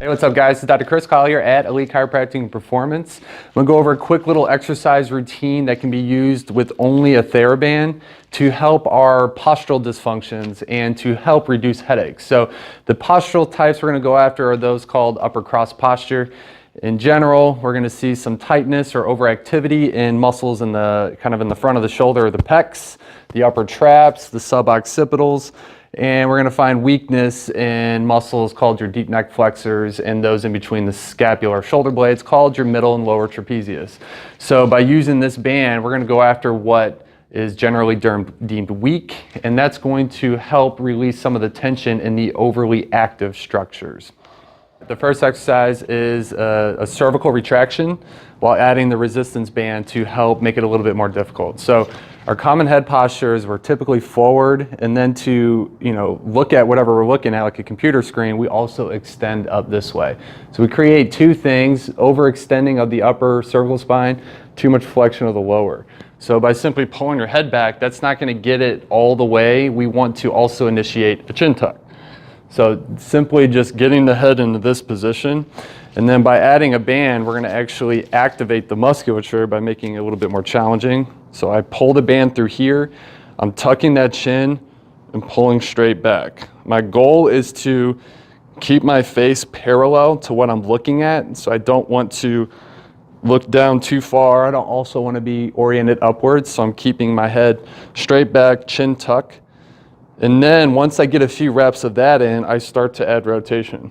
Hey, what's up guys? It's Dr. Chris Collier at Elite Chiropractic and Performance. I'm going to go over a quick little exercise routine that can be used with only a TheraBand to help our postural dysfunctions and to help reduce headaches. So the postural types we're going to go after are those called upper cross posture. In general, we're going to see some tightness or overactivity in muscles in the in the front of the shoulder or the pecs, the upper traps, the suboccipitals. And we're going to find weakness in muscles called your deep neck flexors and those in between the scapular shoulder blades called your middle and lower trapezius. So by using this band, we're going to go after what is generally deemed weak, and that's going to help release some of the tension in the overly active structures. The first exercise is a cervical retraction while adding the resistance band to help make it a little bit more difficult. So our common head posture is we're typically forward, and then to look at whatever we're looking at, like a computer screen, we also extend up this way. So we create two things: overextending of the upper cervical spine, too much flexion of the lower. So by simply pulling your head back, that's not going to get it all the way. We want to also initiate a chin tuck. So simply just getting the head into this position, and then by adding a band, we're going to actually activate the musculature by making it a little bit more challenging. So I pull the band through here, I'm tucking that chin and pulling straight back. My goal is to keep my face parallel to what I'm looking at, so I don't want to look down too far. I don't also want to be oriented upwards, so I'm keeping my head straight back, chin tuck. And then once I get a few reps of that in, I start to add rotation.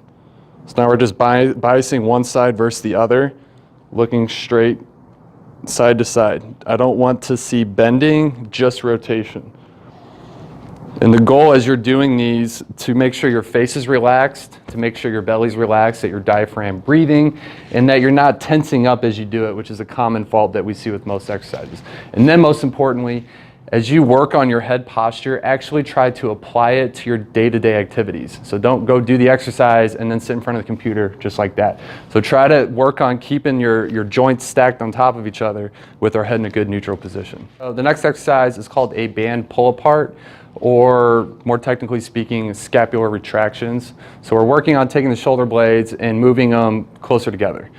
So now we're just biasing one side versus the other, looking straight side to side. I don't want to see bending, just rotation. And the goal as you're doing these, to make sure your face is relaxed, to make sure your belly's relaxed, that your diaphragm breathing, and that you're not tensing up as you do it, which is a common fault that we see with most exercises. And then most importantly, as you work on your head posture, actually try to apply it to your day-to-day activities. So don't go do the exercise and then sit in front of the computer just like that. So try to work on keeping your joints stacked on top of each other with our head in a good neutral position. So the next exercise is called a band pull apart, or more technically speaking, scapular retractions. So we're working on taking the shoulder blades and moving them closer together.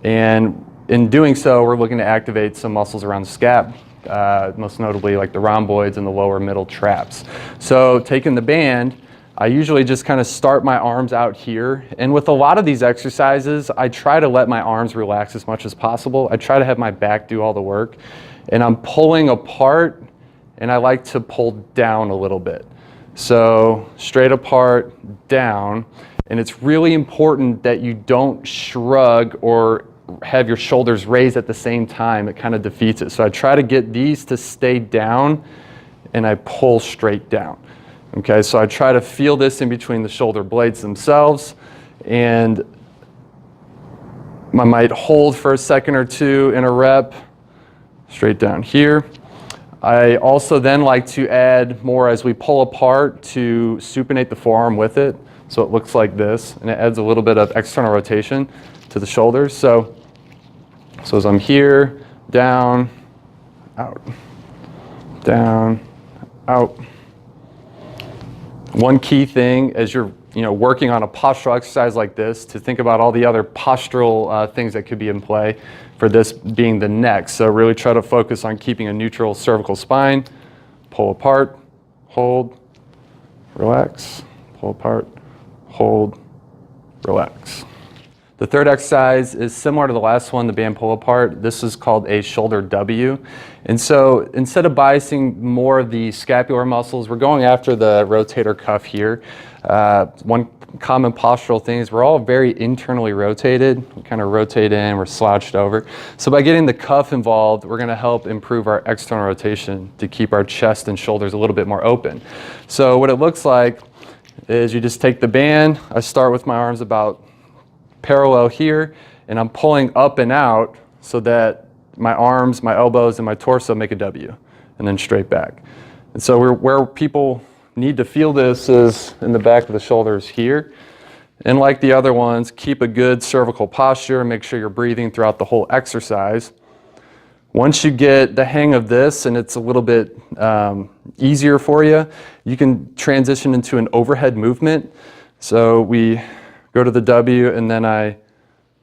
And in doing so, we're looking to activate some muscles around the scap. Most notably like the rhomboids and the lower middle traps. So taking the band, I usually just kind of start my arms out here, and with a lot of these exercises I try to let my arms relax as much as possible. I try to have my back do all the work, and I'm pulling apart, and I like to pull down a little bit. So straight apart, down, and it's really important that you don't shrug or have your shoulders raised at the same time. It kind of defeats it. So I try to get these to stay down, and I pull straight down. Okay, so I try to feel this in between the shoulder blades themselves, and I might hold for a second or two in a rep, straight down here. I also then like to add more as we pull apart to supinate the forearm with it, so it looks like this, and it adds a little bit of external rotation to the shoulders. So as I'm here, down, out, down, out. One key thing as you're working on a postural exercise like this, to think about all the other postural things that could be in play, for this being the neck. So really try to focus on keeping a neutral cervical spine. Pull apart, hold, relax, pull apart, hold, relax. The third exercise is similar to the last one, the band pull apart. This is called a shoulder W. And so instead of biasing more of the scapular muscles, we're going after the rotator cuff here. One common postural thing is we're all very internally rotated. We kind of rotate in, we're slouched over. So by getting the cuff involved, we're going to help improve our external rotation to keep our chest and shoulders a little bit more open. So what it looks like is you just take the band. I start with my arms about parallel here, and I'm pulling up and out so that my arms, my elbows, and my torso make a W, and then straight back. And so where people need to feel this is in the back of the shoulders here. And like the other ones, keep a good cervical posture, make sure you're breathing throughout the whole exercise. Once you get the hang of this and it's a little bit easier for you, you can transition into an overhead movement. So we go to the W, and then I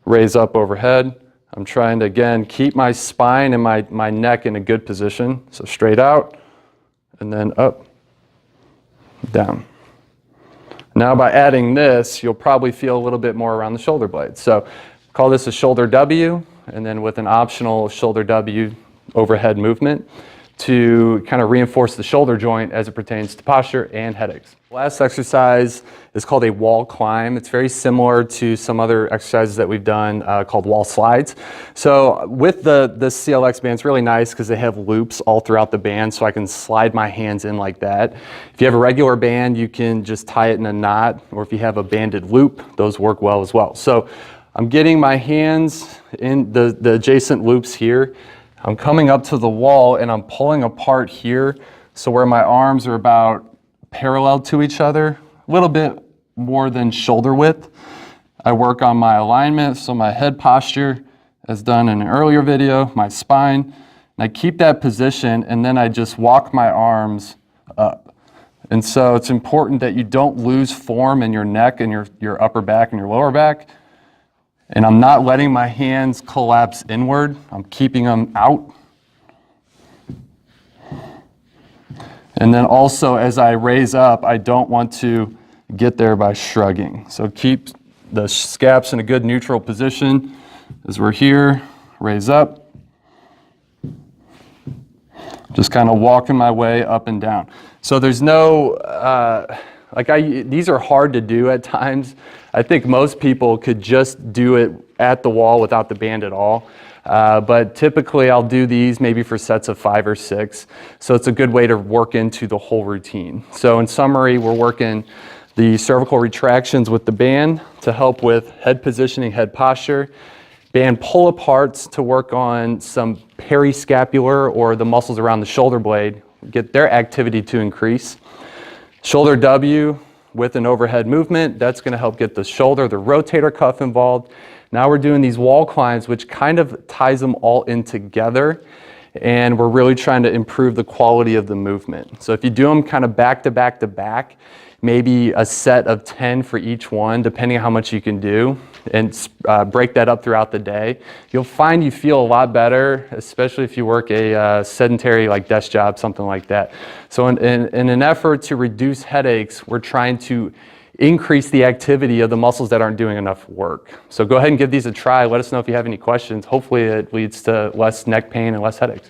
raise up overhead. I'm trying to, again, keep my spine and my neck in a good position. So straight out, and then up, down. Now by adding this, you'll probably feel a little bit more around the shoulder blades. So call this a shoulder W, and then with an optional shoulder W overhead movement to kind of reinforce the shoulder joint as it pertains to posture and headaches. Last exercise is called a wall climb. It's very similar to some other exercises that we've done called wall slides. So with the CLX band, it's really nice because they have loops all throughout the band, so I can slide my hands in like that. If you have a regular band, you can just tie it in a knot, or if you have a banded loop, those work well as well. So I'm getting my hands in the adjacent loops here. I'm coming up to the wall and I'm pulling apart here, so where my arms are about parallel to each other, a little bit more than shoulder width. I work on my alignment, so my head posture, as done in an earlier video, my spine, and I keep that position, and then I just walk my arms up. And so it's important that you don't lose form in your neck and your upper back and your lower back. And I'm not letting my hands collapse inward. I'm keeping them out. And then also as I raise up, I don't want to get there by shrugging. So keep the scaps in a good neutral position as we're here, raise up. Just kind of walking my way up and down. So there's no, these are hard to do at times. I think most people could just do it at the wall without the band at all. But typically I'll do these maybe for sets of 5 or 6. So it's a good way to work into the whole routine. So in summary, we're working the cervical retractions with the band to help with head positioning, head posture. Band pull aparts to work on some periscapular or the muscles around the shoulder blade, get their activity to increase. Shoulder W with an overhead movement, that's going to help get the shoulder, the rotator cuff involved. Now we're doing these wall climbs, which kind of ties them all in together, and we're really trying to improve the quality of the movement. So if you do them kind of back to back to back, maybe a set of 10 for each one, depending on how much you can do, and break that up throughout the day, you'll find you feel a lot better, especially if you work a sedentary like desk job, something like that. So in an effort to reduce headaches, we're trying to increase the activity of the muscles that aren't doing enough work. So go ahead and give these a try. Let us know if you have any questions. Hopefully it leads to less neck pain and less headaches.